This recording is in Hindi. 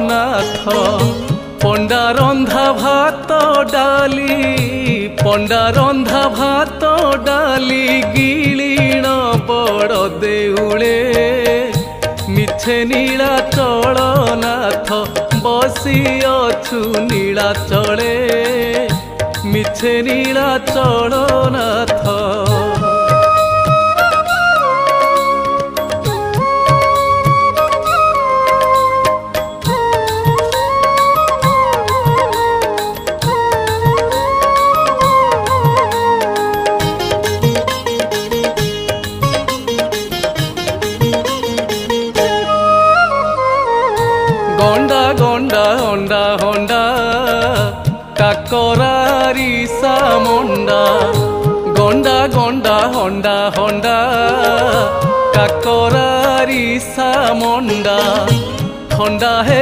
नाथ पंडा रंधा भात डाली पंडा रंधा भात डाली गिलीण बड़ देउले मिछे नीलाचल नाथ बसी अछु नीलाचले मिछे नीलाचल नाथ। गंडा गंडा होंडा होंडा काकरारी सामुंडा गंडा गंडा होंडा होंडा काकरारी सामुंडा ठंडा है।